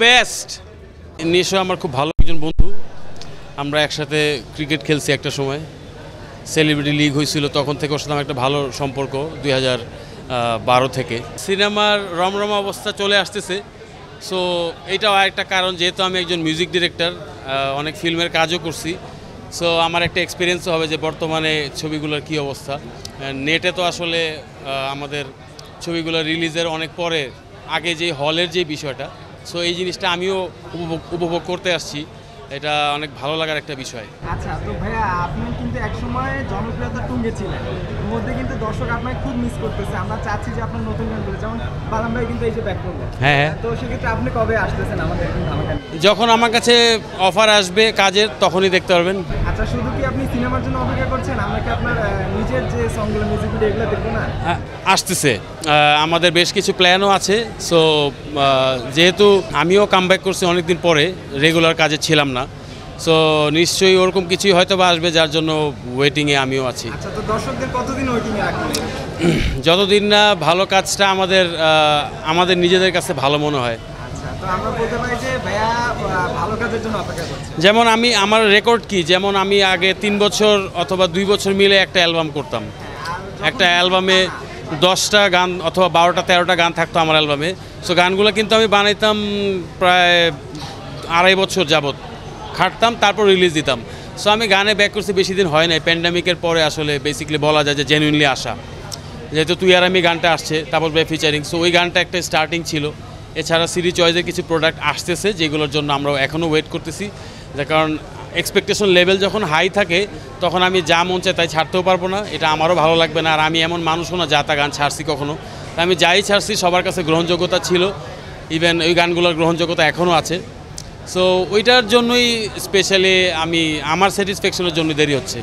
Best Nisho আমার খুব ভালো একজন বন্ধু। আমরা একসাথে ক্রিকেট খেলছি একটা সময়, সেলিব্রিটি লিগ হয়েছিল, তখন থেকে ওর সাথে আমার একটা ভালো সম্পর্ক 2012 থেকে। সিনেমার রমরমা অবস্থা চলে আসতেছে, সো এটাও একটা কারণ, যেহেতু আমি একজন মিউজিক ডিরেক্টর, অনেক ফিল্মের কাজও করছি, সো আমার একটা এক্সপিরিয়েন্সও হবে যে বর্তমানে ছবিগুলোর কী অবস্থা। নেটে তো আসলে আমাদের ছবিগুলো রিলিজের অনেক পরে, আগে যে হলের যে বিষয়টা, সো এই জিনিসটা আমিও উপভোগ করতে আসছি, এটা অনেক ভালো লাগার একটা বিষয়। আচ্ছা, তো ভাইয়া আপনি কিন্তু একসময় জনপ্রিয়তা তুঙ্গে ছিলেন, এর মধ্যে কিন্তু দর্শক আপনাকে খুব মিস করতেছে। আমরা চাচ্ছি যে আপনার নতুন গানগুলো, যেমন বালাম ভাই কিন্তু এই যে ব্যাক করলেন, হ্যাঁ, তো সেক্ষেত্রে আপনি কবে আসতেছেন আমাদের ধামাকা? যখন আমার কাছে অফার আসবে কাজের, তখনই দেখতে পারবেন। আচ্ছা, শুধু কি আপনি সিনেমার জন্য অপেক্ষা করছেন? আমরা কি আপনার নিজের যে সংগুলো, মিউজিক ভিডিও, এগুলো দেখবো না? আসতেছে, আমাদের বেশ কিছু প্ল্যানও আছে। সো যেহেতু আমিও কামব্যাক করছি অনেকদিন পরে, রেগুলার কাজে ছিলাম না, সো নিশ্চয়ই ওরকম কিছুই হয়তো বা আসবে, যার জন্য ওয়েটিংয়ে আমিও আছি। আচ্ছা, তো দর্শকদের কতদিন ওয়েটিংয়ে রাখবেন? যতদিন না ভালো কাজটা আমাদের নিজেদের কাছে ভালো মনে হয়। আচ্ছা, তো আমরা বলতে পারি যে ভাইয়া ভালো কাজের জন্য অপেক্ষা করছেন। যেমন আমার রেকর্ড কি, যেমন আমি আগে 3 বছর অথবা 2 বছর মিলে একটা অ্যালবাম করতাম। একটা অ্যালবামে 10টা গান অথবা 12টা 13টা গান থাকতো আমার অ্যালবামে। সো গানগুলো কিন্তু আমি বানাইতাম প্রায় 2.5 বছর যাবত, খাটতাম, তারপর রিলিজ দিতাম। সো আমি গানে ব্যাক করছি বেশি দিন হয় নাই, প্যান্ডামিকের পরে আসলে বেসিক্যালি বলা যায় যে জেনুইনলি আসা, যেহেতু তুই আর আমি গানটা আসছে, তারপর ফিচারিং, সো ওই গানটা একটা স্টার্টিং ছিল। এছাড়া সিরি চয়েসের কিছু প্রোডাক্ট আসতেছে, যেগুলোর জন্য আমরা এখনও ওয়েট করতেছি, যার কারণ এক্সপেকটেশন লেভেল যখন হাই থাকে, তখন আমি যা মন চাই তাই ছাড়তেও পারবো না, এটা আমারও ভালো লাগবে না। আর আমি এমন মানুষও না যা তা গান ছাড়ছি কখনো, আমি যাই ছাড়ছি সবার কাছে গ্রহণযোগ্যতা ছিল, ইভেন ওই গানগুলোর গ্রহণযোগ্যতা এখনও আছে। সো ওইটার জন্যই স্পেশালি আমার স্যাটিসফ্যাকশনের জন্য দেরি হচ্ছে।